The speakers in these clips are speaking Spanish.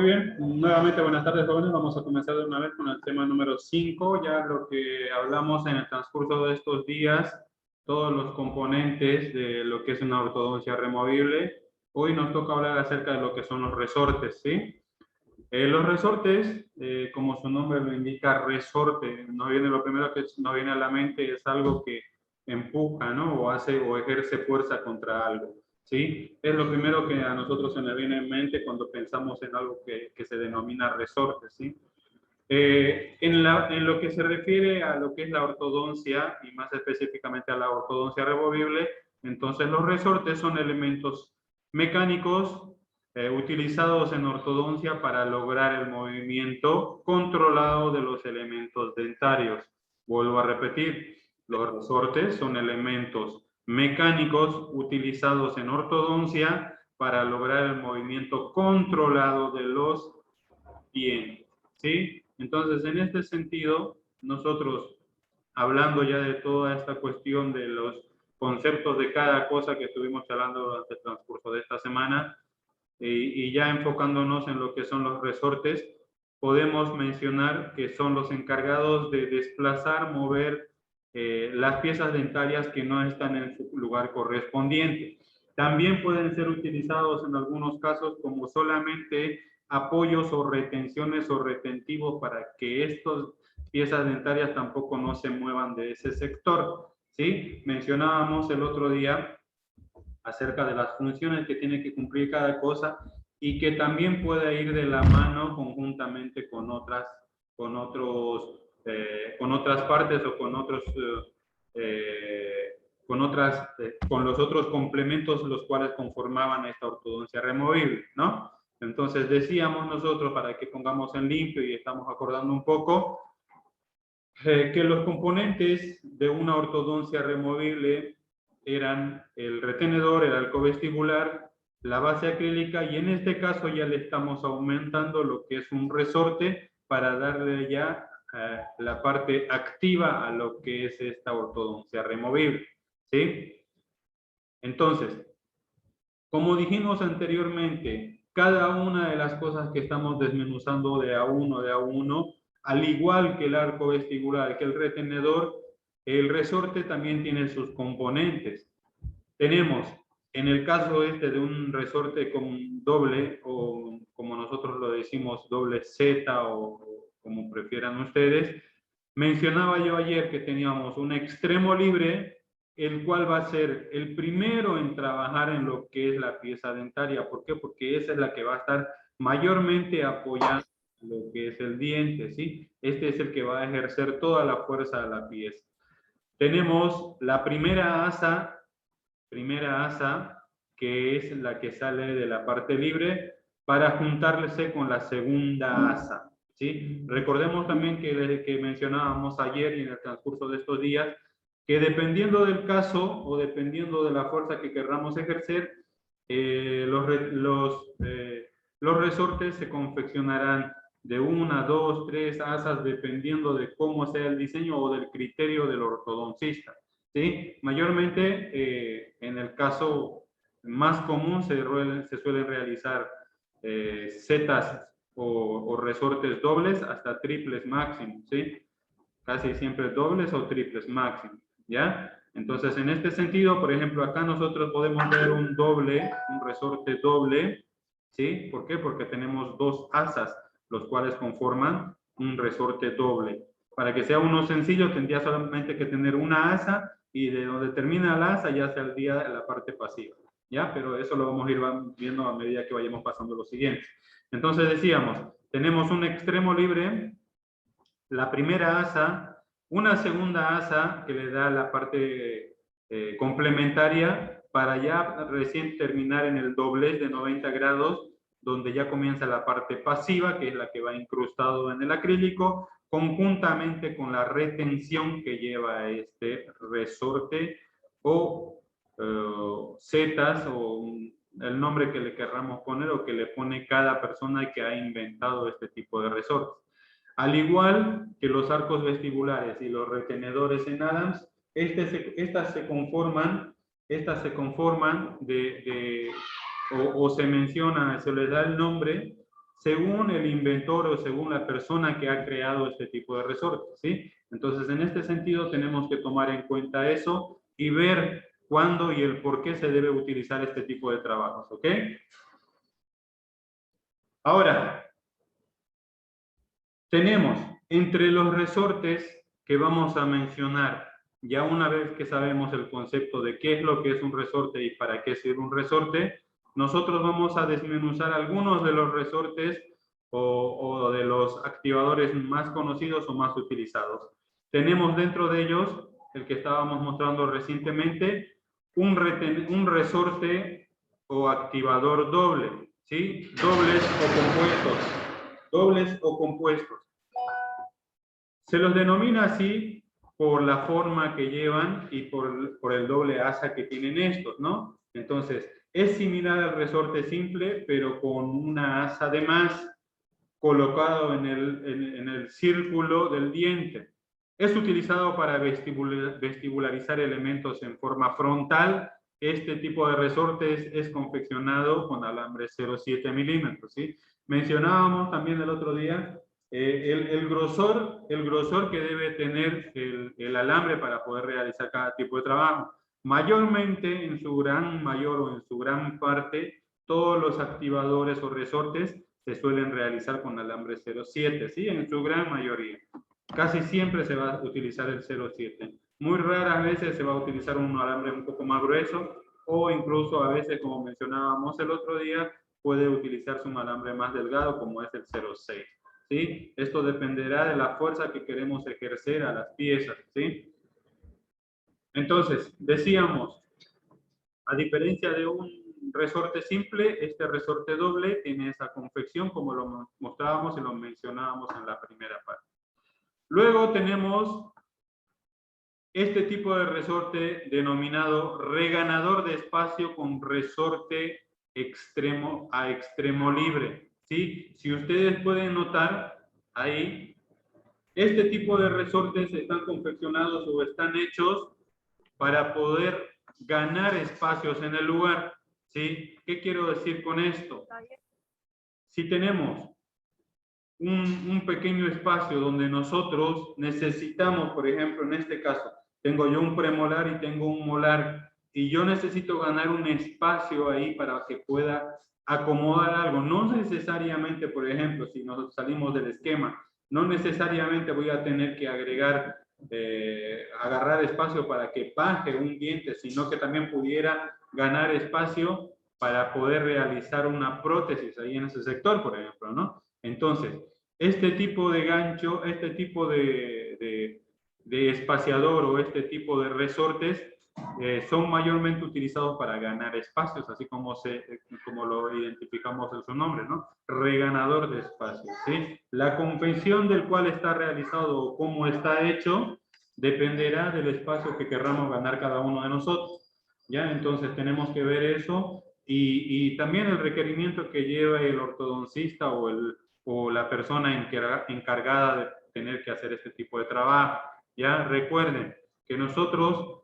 Muy bien, nuevamente buenas tardes jóvenes, vamos a comenzar de una vez con el tema número 5, ya lo que hablamos en el transcurso de estos días, todos los componentes de lo que es una ortodoncia removible. Hoy nos toca hablar acerca de lo que son los resortes, ¿sí? Los resortes, como su nombre lo indica, resorte, lo primero que nos viene a la mente es algo que empuja, ¿no? O hace o ejerce fuerza contra algo, ¿sí? Es lo primero que a nosotros se nos viene en mente cuando pensamos en algo que se denomina resorte, ¿sí? En lo que se refiere a lo que es la ortodoncia, y más específicamente a la ortodoncia removible, entonces los resortes son elementos mecánicos utilizados en ortodoncia para lograr el movimiento controlado de los elementos dentarios. Vuelvo a repetir, los resortes son elementos mecánicos utilizados en ortodoncia para lograr el movimiento controlado de los dientes, ¿sí? Entonces, en este sentido, nosotros, hablando ya de toda esta cuestión de los conceptos de cada cosa que estuvimos hablando durante el transcurso de esta semana, y ya enfocándonos en lo que son los resortes, podemos mencionar que son los encargados de desplazar, mover las piezas dentarias que no están en su lugar correspondiente. También pueden ser utilizados en algunos casos como solamente apoyos o retenciones o retentivos para que estas piezas dentarias tampoco no se muevan de ese sector, ¿sí? Mencionábamos el otro día acerca de las funciones que tiene que cumplir cada cosa y que también puede ir de la mano conjuntamente con otras partes o con los otros complementos los cuales conformaban esta ortodoncia removible, ¿no? Entonces decíamos nosotros, para que pongamos en limpio y estamos acordando un poco, que los componentes de una ortodoncia removible eran el retenedor, el arco vestibular, la base acrílica, y en este caso ya le estamos aumentando lo que es un resorte para darle ya la parte activa a lo que es esta ortodoncia removible, ¿sí? Entonces, como dijimos anteriormente, cada una de las cosas que estamos desmenuzando de a uno, al igual que el arco vestibular, que el retenedor, el resorte también tiene sus componentes. Tenemos, en el caso de un resorte con doble, o como nosotros lo decimos, doble Z, o como prefieran ustedes, mencionaba yo ayer que teníamos un extremo libre, el cual va a ser el primero en trabajar en lo que es la pieza dentaria. ¿Por qué? Porque esa es la que va a estar mayormente apoyando lo que es el diente, ¿sí? Este es el que va a ejercer toda la fuerza de la pieza. Tenemos la primera asa, que es la que sale de la parte libre para juntarse con la segunda asa, ¿sí? Recordemos también que mencionábamos ayer y en el transcurso de estos días, que dependiendo del caso o dependiendo de la fuerza que queramos ejercer, los resortes se confeccionarán de 1, 2, 3 asas dependiendo de cómo sea el diseño o del criterio del ortodoncista, ¿sí? Mayormente, en el caso más común, se suelen realizar zetas o resortes dobles hasta triples máximo, ¿sí? Casi siempre dobles o triples máximo, ¿ya? Entonces, en este sentido, por ejemplo, acá nosotros podemos ver un resorte doble, ¿sí? ¿Por qué? Porque tenemos dos asas, los cuales conforman un resorte doble. Para que sea uno sencillo, tendría solamente que tener una asa y de donde termina la asa ya saldría la parte pasiva, ¿ya? Pero eso lo vamos a ir viendo a medida que vayamos pasando los siguientes. Entonces decíamos, tenemos un extremo libre, la primera asa, una segunda asa que le da la parte complementaria para ya recién terminar en el doblez de 90 grados, donde ya comienza la parte pasiva, que es la que va incrustado en el acrílico, conjuntamente con la retención que lleva este resorte o zetas o el nombre que le querramos poner o que le pone cada persona que ha inventado este tipo de resortes. Al igual que los arcos vestibulares y los retenedores en Adams, estas se conforman o se menciona, se les da el nombre, según el inventor o según la persona que ha creado este tipo de resortes, ¿sí? Entonces, en este sentido, tenemos que tomar en cuenta eso y ver cuándo y el por qué se debe utilizar este tipo de trabajos, ¿ok? Ahora, tenemos entre los resortes que vamos a mencionar, ya una vez que sabemos el concepto de qué es lo que es un resorte y para qué sirve un resorte, nosotros vamos a desmenuzar algunos de los resortes o de los activadores más conocidos o más utilizados. Tenemos dentro de ellos, el que estábamos mostrando recientemente, un resorte o activador doble, ¿sí? Dobles o compuestos. Se los denomina así por la forma que llevan y por el doble asa que tienen estos, ¿no? Entonces, es similar al resorte simple, pero con una asa de más colocado en el círculo del diente. Es utilizado para vestibularizar elementos en forma frontal. Este tipo de resortes es confeccionado con alambre 0,7 milímetros, ¿sí? Mencionábamos también el otro día el grosor que debe tener el alambre para poder realizar cada tipo de trabajo. Mayormente, en su gran mayor o en su gran parte, todos los activadores o resortes se suelen realizar con alambre 0,7, ¿sí? En su gran mayoría. Casi siempre se va a utilizar el 0,7. Muy raras veces se va a utilizar un alambre un poco más grueso o incluso a veces, como mencionábamos el otro día, puede utilizarse un alambre más delgado como es el 0,6. ¿Sí? Esto dependerá de la fuerza que queremos ejercer a las piezas, ¿sí? Entonces, decíamos, a diferencia de un resorte simple, este resorte doble tiene esa confección como lo mostrábamos y lo mencionábamos en la primera parte. Luego tenemos este tipo de resorte denominado reganador de espacio con resorte extremo a extremo libre, ¿sí? Si ustedes pueden notar ahí, este tipo de resortes están confeccionados o están hechos para poder ganar espacios en el lugar, ¿sí? ¿Qué quiero decir con esto? Si tenemos un pequeño espacio donde nosotros necesitamos, por ejemplo, en este caso, tengo yo un premolar y tengo un molar, y yo necesito ganar un espacio ahí para que pueda acomodar algo. No necesariamente, por ejemplo, si nos salimos del esquema, no necesariamente voy a tener que agarrar espacio para que baje un diente, sino que también pudiera ganar espacio para poder realizar una prótesis ahí en ese sector, por ejemplo, ¿no? Entonces, este tipo de gancho, este tipo de espaciador o este tipo de resortes son mayormente utilizados para ganar espacios, así como lo identificamos en su nombre, ¿no? Reganador de espacios, ¿sí? La confección del cual está realizado o cómo está hecho dependerá del espacio que querramos ganar cada uno de nosotros, ¿ya? Entonces tenemos que ver eso y también el requerimiento que lleva el ortodoncista o la persona encargada de tener que hacer este tipo de trabajo. Ya recuerden que nosotros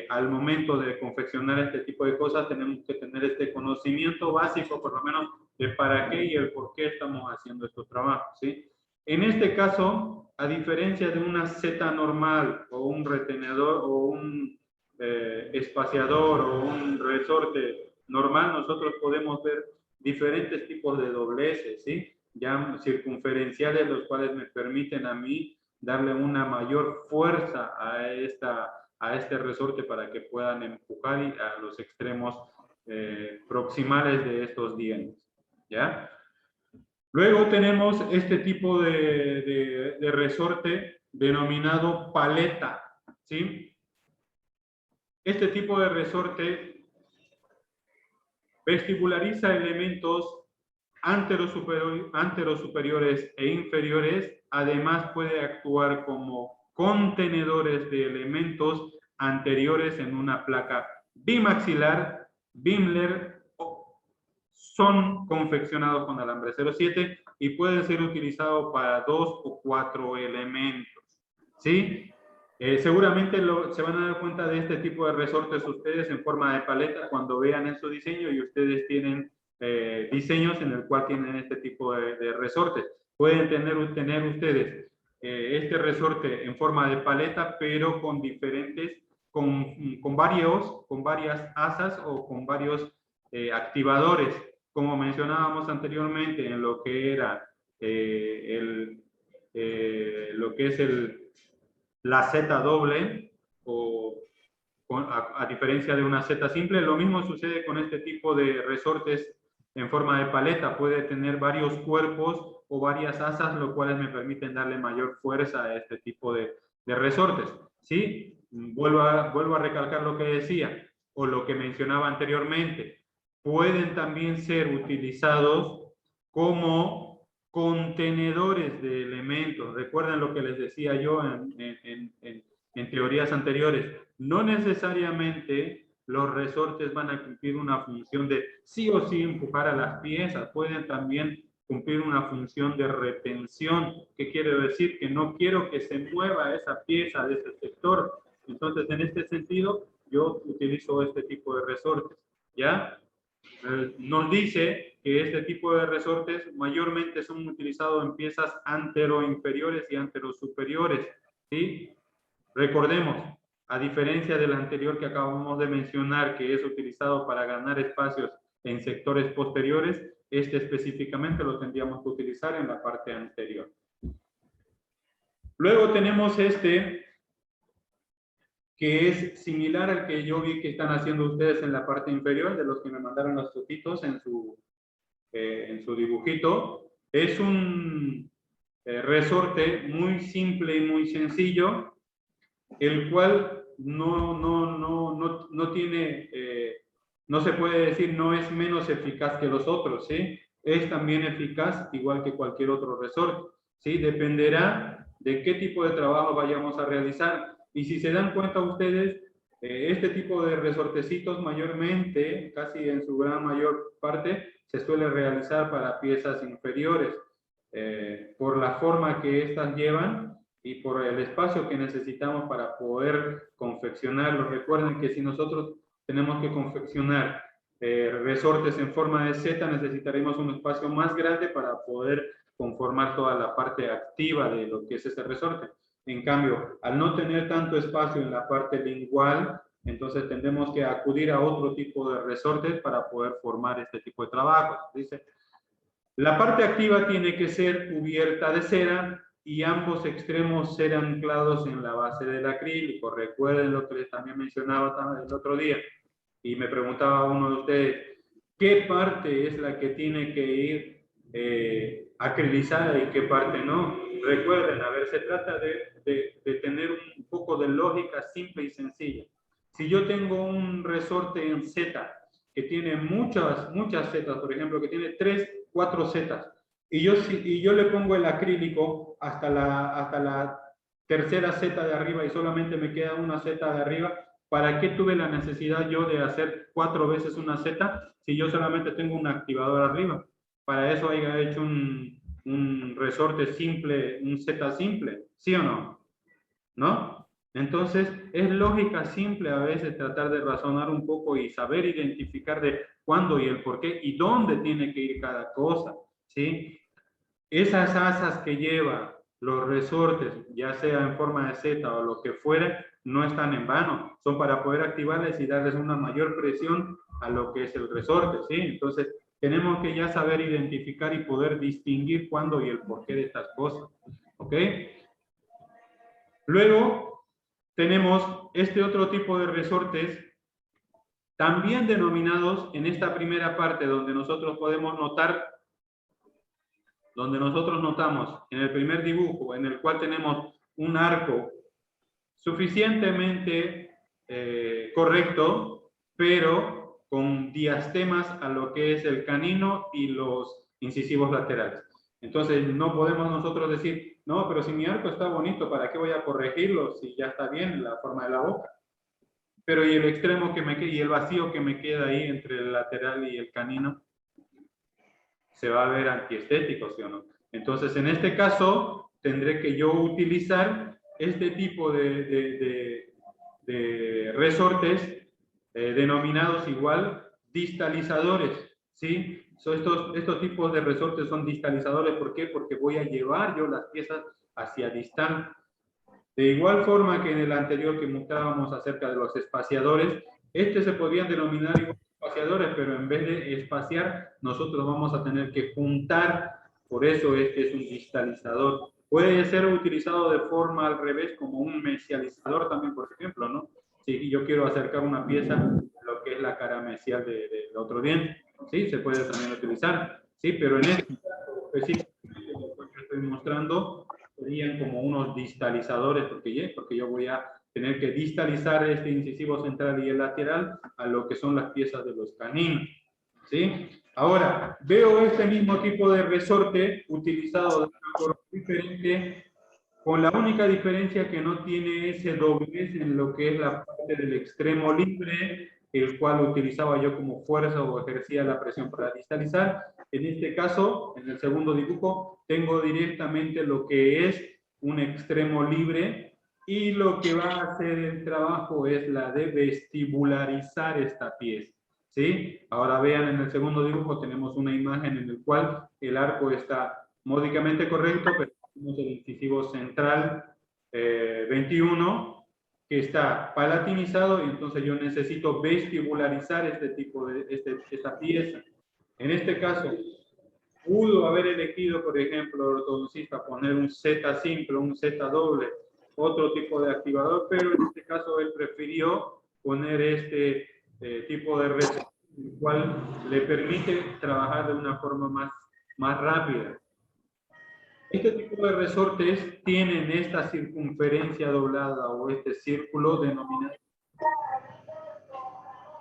al momento de confeccionar este tipo de cosas tenemos que tener este conocimiento básico, por lo menos, de para qué y el por qué estamos haciendo estos trabajos, ¿sí? En este caso, a diferencia de una seta normal o un retenedor o un espaciador o un resorte normal, nosotros podemos ver diferentes tipos de dobleces, ¿sí? Ya circunferenciales, los cuales me permiten a mí darle una mayor fuerza a este resorte para que puedan empujar a los extremos proximales de estos dientes, ¿ya? Luego tenemos este tipo de resorte denominado paleta, ¿sí? Este tipo de resorte vestibulariza elementos anterosuperiores e inferiores. Además puede actuar como contenedores de elementos anteriores en una placa bimaxilar, Bimler, son confeccionados con alambre 0,7 y pueden ser utilizados para 2 o 4 elementos, ¿sí? Seguramente se van a dar cuenta de este tipo de resortes ustedes en forma de paleta cuando vean en su diseño y ustedes tienen diseños en el cual tienen este tipo de resortes. Pueden tener ustedes este resorte en forma de paleta, pero con diferentes, con varias asas o con varios activadores, como mencionábamos anteriormente en lo que era lo que es la Z doble, o a diferencia de una Z simple. Lo mismo sucede con este tipo de resortes en forma de paleta. Puede tener varios cuerpos o varias asas, lo cuales me permiten darle mayor fuerza a este tipo de resortes. ¿Sí? Vuelvo a recalcar lo que decía, o lo que mencionaba anteriormente. Pueden también ser utilizados como contenedores de elementos. Recuerden lo que les decía yo en teorías anteriores. No necesariamente los resortes van a cumplir una función de sí o sí empujar a las piezas. Pueden también cumplir una función de retención. ¿Qué quiere decir? Que no quiero que se mueva esa pieza de ese sector. Entonces, en este sentido, yo utilizo este tipo de resortes. ¿Ya? Nos dice que este tipo de resortes mayormente son utilizados en piezas anteroinferiores y anterosuperiores. ¿Sí? Recordemos, a diferencia del anterior que acabamos de mencionar, que es utilizado para ganar espacios en sectores posteriores, este específicamente lo tendríamos que utilizar en la parte anterior. Luego tenemos este, que es similar al que yo vi que están haciendo ustedes en la parte inferior, de los que me mandaron las fotitos en su dibujito. Es un resorte muy simple y muy sencillo, el cual no tiene, no se puede decir, no es menos eficaz que los otros, ¿sí? Es también eficaz igual que cualquier otro resorte, ¿sí? Dependerá de qué tipo de trabajo vayamos a realizar. Y si se dan cuenta ustedes, este tipo de resortecitos mayormente, casi en su gran mayor parte, se suele realizar para piezas inferiores, por la forma que estas llevan y por el espacio que necesitamos para poder confeccionarlo. Recuerden que si nosotros tenemos que confeccionar resortes en forma de Z, necesitaremos un espacio más grande para poder conformar toda la parte activa de lo que es ese resorte. En cambio, al no tener tanto espacio en la parte lingual, entonces tendremos que acudir a otro tipo de resortes para poder formar este tipo de trabajo. Dice, la parte activa tiene que ser cubierta de cera y ambos extremos ser anclados en la base del acrílico. Recuerden lo que les también mencionaba el otro día y me preguntaba uno de ustedes, ¿qué parte es la que tiene que ir acrilizada y qué parte no? Recuerden, a ver, se trata de tener un poco de lógica simple y sencilla. Si yo tengo un resorte en Z que tiene muchas zetas, por ejemplo, que tiene 3, 4 zetas, y yo le pongo el acrílico hasta la tercera zeta de arriba y solamente me queda una zeta de arriba, ¿para qué tuve la necesidad yo de hacer 4 veces una zeta si yo solamente tengo un activador arriba? Para eso haya hecho un resorte simple, un Z simple, ¿sí o no? ¿No? Entonces, es lógica simple a veces tratar de razonar un poco y saber identificar de cuándo y el por qué y dónde tiene que ir cada cosa, ¿sí? Esas asas que lleva los resortes, ya sea en forma de Z o lo que fuera, no están en vano, son para poder activarles y darles una mayor presión a lo que es el resorte, ¿sí? Entonces, tenemos que ya saber identificar y poder distinguir cuándo y el porqué de estas cosas, ¿ok? Luego, tenemos este otro tipo de resortes, también denominados en esta primera parte, donde nosotros podemos notar, donde nosotros notamos en el primer dibujo, en el cual tenemos un arco suficientemente correcto, pero con diastemas a lo que es el canino y los incisivos laterales. Entonces, no podemos nosotros decir, no, pero si mi arco está bonito, ¿para qué voy a corregirlo si ya está bien la forma de la boca? Pero y el extremo que me queda, y el vacío que me queda ahí entre el lateral y el canino, se va a ver antiestético, ¿sí o no? Entonces, en este caso, tendré que yo utilizar este tipo de resortes denominados igual distalizadores, ¿sí? Estos tipos de resortes son distalizadores. ¿Por qué? Porque voy a llevar yo las piezas hacia distal. De igual forma que en el anterior que mostrábamos acerca de los espaciadores, se podrían denominar igual espaciadores, pero en vez de espaciar, nosotros vamos a tener que juntar. Por eso es un distalizador. Puede ser utilizado de forma al revés, como un mesializador también, por ejemplo, ¿no? Si yo quiero acercar una pieza a lo que es la cara mesial del otro diente, ¿sí? Se puede también utilizar, ¿sí? Pero en este caso específico que estoy mostrando, serían como unos distalizadores, porque yo voy a tener que distalizar este incisivo central y el lateral a lo que son las piezas de los caninos, ¿sí? Ahora, veo este mismo tipo de resorte utilizado de una forma diferente, con la única diferencia que no tiene ese doblez en lo que es la parte del extremo libre, el cual utilizaba yo como fuerza o ejercía la presión para distalizar. En este caso, en el segundo dibujo, tengo directamente lo que es un extremo libre y lo que va a hacer el trabajo es la de vestibularizar esta pieza, ¿sí? Ahora vean, en el segundo dibujo tenemos una imagen en la cual el arco está módicamente correcto, pero tenemos el incisivo central 21 que está palatinizado, y entonces yo necesito vestibularizar esta pieza. En este caso, pudo haber elegido, por ejemplo, el ortodoncista poner un Z simple, un Z doble, otro tipo de activador, pero en este caso él prefirió poner este tipo de resorte, el cual le permite trabajar de una forma más rápida. Este tipo de resortes tienen esta circunferencia doblada o este círculo denominado.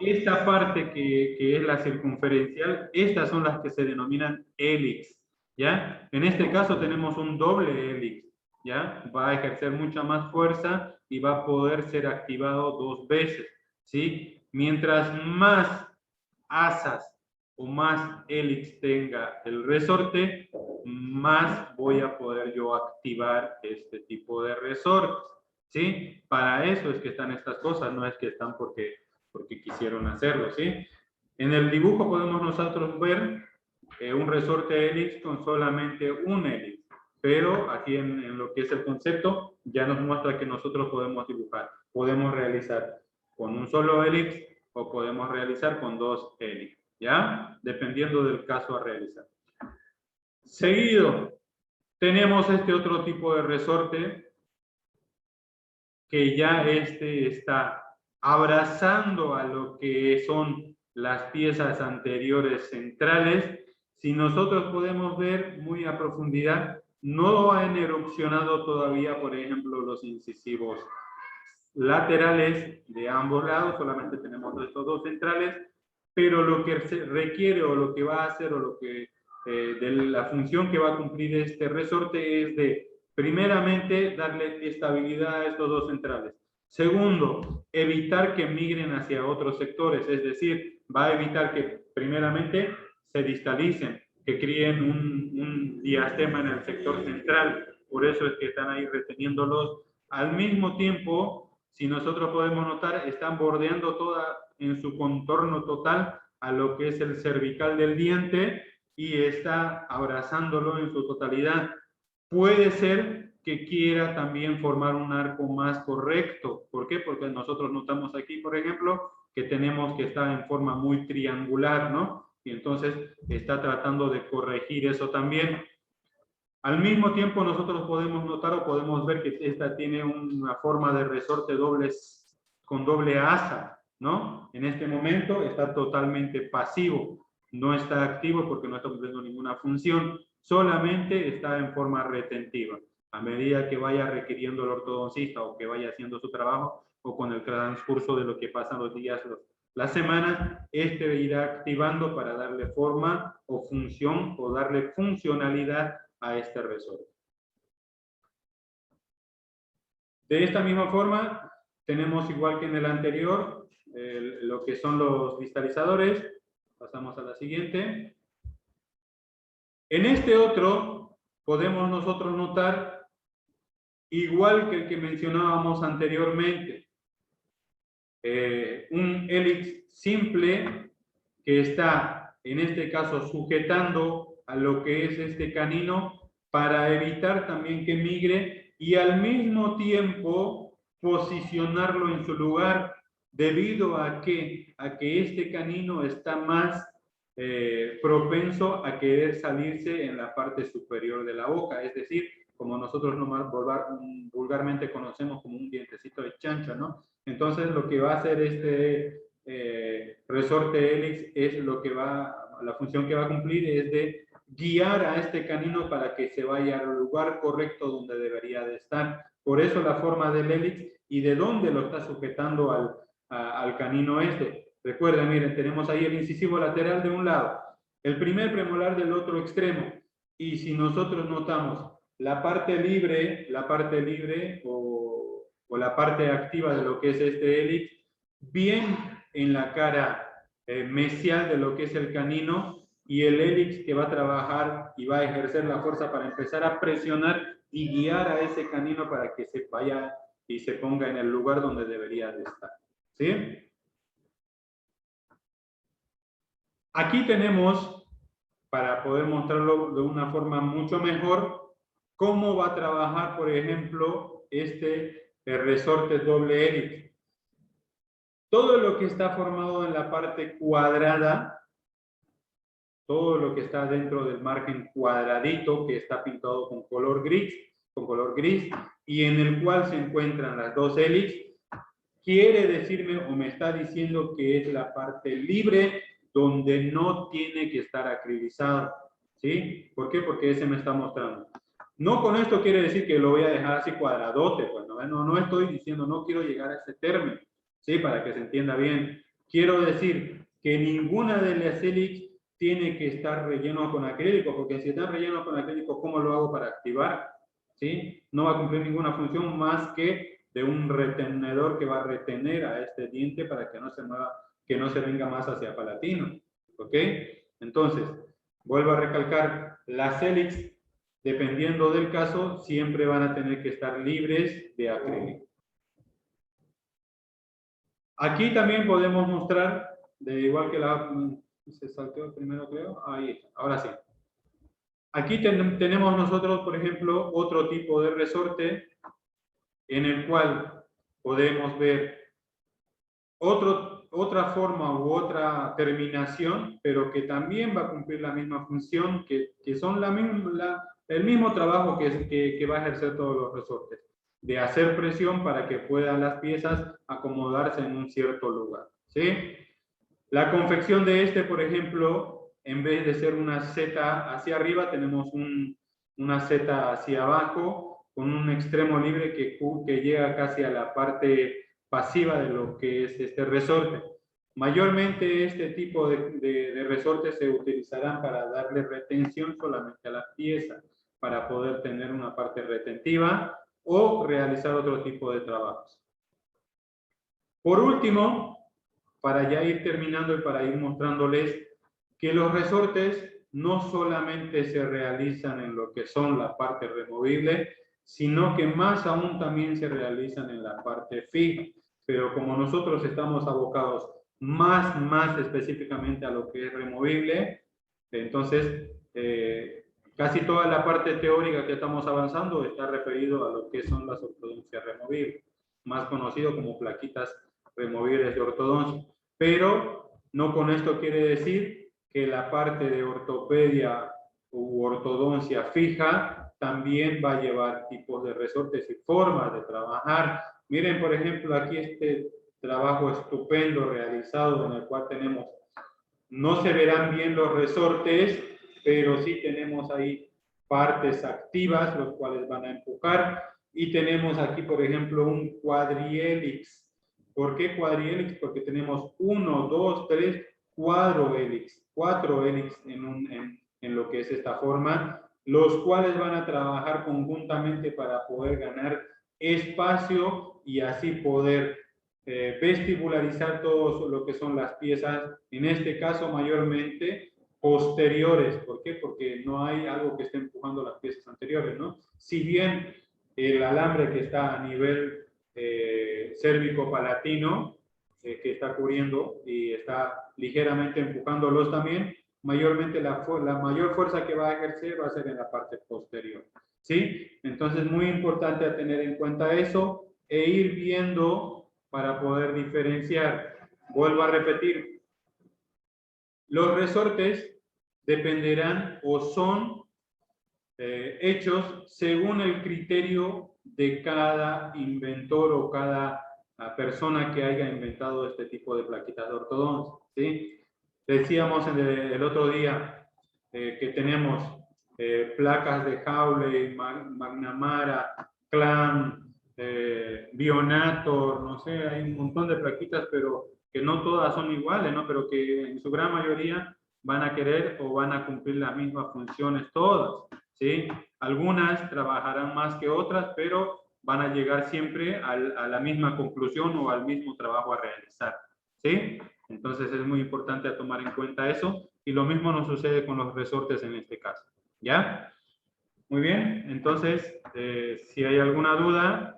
Esta parte que es la circunferencial, estas son las que se denominan hélix, ¿ya? En este caso tenemos un doble hélix, ¿ya? Va a ejercer mucha más fuerza y va a poder ser activado 2 veces, ¿sí? Mientras más asas o más hélix tenga el resorte, más voy a poder yo activar este tipo de resortes, ¿sí? Para eso es que están estas cosas, no es que están porque quisieron hacerlo, ¿sí? En el dibujo podemos nosotros ver un resorte hélix con solamente un hélix, pero aquí en lo que es el concepto ya nos muestra que nosotros podemos dibujar, podemos realizar con un solo hélix o podemos realizar con 2 hélix, ¿ya? Dependiendo del caso a realizar. Seguido, tenemos este otro tipo de resorte que ya está abrazando a lo que son las piezas anteriores centrales. Si nosotros podemos ver muy a profundidad, no han erupcionado todavía, por ejemplo, los incisivos laterales de ambos lados, solamente tenemos estos 2 centrales, pero lo que se requiere o lo que va a hacer o lo que de la función que va a cumplir este resorte es de, primeramente, darle estabilidad a estos 2 centrales. Segundo, evitar que migren hacia otros sectores, es decir, va a evitar que, primeramente, se distalicen, que creen un diastema en el sector central. Por eso es que están ahí reteniéndolos. Al mismo tiempo, si nosotros podemos notar, están bordeando toda en su contorno total a lo que es el cervical del diente y está abrazándolo en su totalidad. Puede ser que quiera también formar un arco más correcto. ¿Por qué? Porque nosotros notamos aquí, por ejemplo, que tenemos que estar en forma muy triangular, ¿no? Y entonces está tratando de corregir eso también. Al mismo tiempo nosotros podemos notar o podemos ver que esta tiene una forma de resorte con doble asa, ¿no? En este momento está totalmente pasivo, no está activo porque no está cumpliendo ninguna función, solamente está en forma retentiva. A medida que vaya requiriendo el ortodoncista o que vaya haciendo su trabajo o con el transcurso de lo que pasan los días, las semanas, irá activando para darle forma o función o darle funcionalidad a este resorte. De esta misma forma, tenemos igual que en el anterior, lo que son los distalizadores. Pasamos a la siguiente. En este otro, podemos nosotros notar, igual que el que mencionábamos anteriormente, un hélix simple que está en este caso sujetando a lo que es este canino para evitar también que migre y al mismo tiempo posicionarlo en su lugar debido a que este canino está más propenso a querer salirse en la parte superior de la boca, es decir, como nosotros vulgarmente conocemos como un dientecito de chancho, ¿no? Entonces lo que va a hacer este resorte hélix es la función que va a cumplir es de guiar a este canino para que se vaya al lugar correcto donde debería de estar. Por eso la forma del hélix y de dónde lo está sujetando al canino este. Recuerden, miren, tenemos ahí el incisivo lateral de un lado, el primer premolar del otro extremo. Y si nosotros notamos la parte libre o la parte activa de lo que es este hélix, bien en la cara mesial de lo que es el canino, y el hélix que va a trabajar y va a ejercer la fuerza para empezar a presionar y guiar a ese canino para que se vaya y se ponga en el lugar donde debería de estar. ¿Sí? Aquí tenemos, para poder mostrarlo de una forma mucho mejor, cómo va a trabajar, por ejemplo, el resorte doble hélix. Todo lo que está formado en la parte cuadrada, todo lo que está dentro del margen cuadradito que está pintado con color gris, y en el cual se encuentran las dos hélix, quiere decirme o me está diciendo que es la parte libre donde no tiene que estar acrilizado. ¿Sí? ¿Por qué? Porque ese me está mostrando. No con esto quiere decir que lo voy a dejar así cuadradote, pues no estoy diciendo, no quiero llegar a ese término, ¿sí? Para que se entienda bien. Quiero decir que ninguna de las hélix tiene que estar relleno con acrílico, porque si está relleno con acrílico, ¿cómo lo hago para activar? ¿Sí? No va a cumplir ninguna función más que de un retenedor que va a retener a este diente para que no se mueva, que no se venga más hacia palatino. ¿Ok? Entonces, vuelvo a recalcar, las hélix, dependiendo del caso, siempre van a tener que estar libres de acrílico. Aquí también podemos mostrar, de igual que se salteó primero creo, ahí, ahora sí. Aquí tenemos nosotros, por ejemplo, otro tipo de resorte en el cual podemos ver otra forma u otra terminación, pero que también va a cumplir la misma función, que son el mismo trabajo que va a ejercer todos los resortes, de hacer presión para que puedan las piezas acomodarse en un cierto lugar. ¿Sí? La confección de por ejemplo, en vez de ser una Z hacia arriba, tenemos una Z hacia abajo, con un extremo libre que llega casi a la parte pasiva de lo que es este resorte. Mayormente este tipo de resortes se utilizarán para darle retención solamente a las piezas, para poder tener una parte retentiva o realizar otro tipo de trabajos. Por último, para ya ir terminando y para ir mostrándoles que los resortes no solamente se realizan en lo que son la parte removible, sino que más aún también se realizan en la parte fija. Pero como nosotros estamos abocados más específicamente a lo que es removible, entonces casi toda la parte teórica que estamos avanzando está referido a lo que son las ortodoncias removibles, más conocido como plaquitas removibles de ortodoncia. Pero no con esto quiere decir que la parte de ortopedia u ortodoncia fija también va a llevar tipos de resortes y formas de trabajar. Miren, por ejemplo, aquí este trabajo estupendo realizado en el cual tenemos, no se verán bien los resortes, pero sí tenemos ahí partes activas, los cuales van a empujar, y tenemos aquí, por ejemplo, un cuadrihelix. ¿Por qué cuadrihelix? Porque tenemos 1, 2, 3, cuatro helix en lo que es esta forma, los cuales van a trabajar conjuntamente para poder ganar espacio y así poder vestibularizar todo lo que son las piezas, en este caso mayormente posteriores. ¿Por qué? Porque no hay algo que esté empujando las piezas anteriores, ¿no? Si bien el alambre que está a nivel cérvico-palatino, que está cubriendo y está ligeramente empujándolos también, mayormente la mayor fuerza que va a ejercer va a ser en la parte posterior. ¿Sí? Entonces, muy importante a tener en cuenta eso e ir viendo para poder diferenciar. Vuelvo a repetir, los resortes dependerán o son hechos según el criterio de cada inventor o cada persona que haya inventado este tipo de plaquitas de ortodoncia, ¿sí? Decíamos el otro día que tenemos placas de Hawley, McNamara, Clam, Bionator, no sé, hay un montón de plaquitas, pero que no todas son iguales, ¿no? Pero que en su gran mayoría van a querer o van a cumplir las mismas funciones todas, ¿sí? Algunas trabajarán más que otras, pero van a llegar siempre a la misma conclusión o al mismo trabajo a realizar, ¿sí? Entonces es muy importante a tomar en cuenta eso, y lo mismo nos sucede con los resortes en este caso, ¿ya? Muy bien, entonces, si hay alguna duda,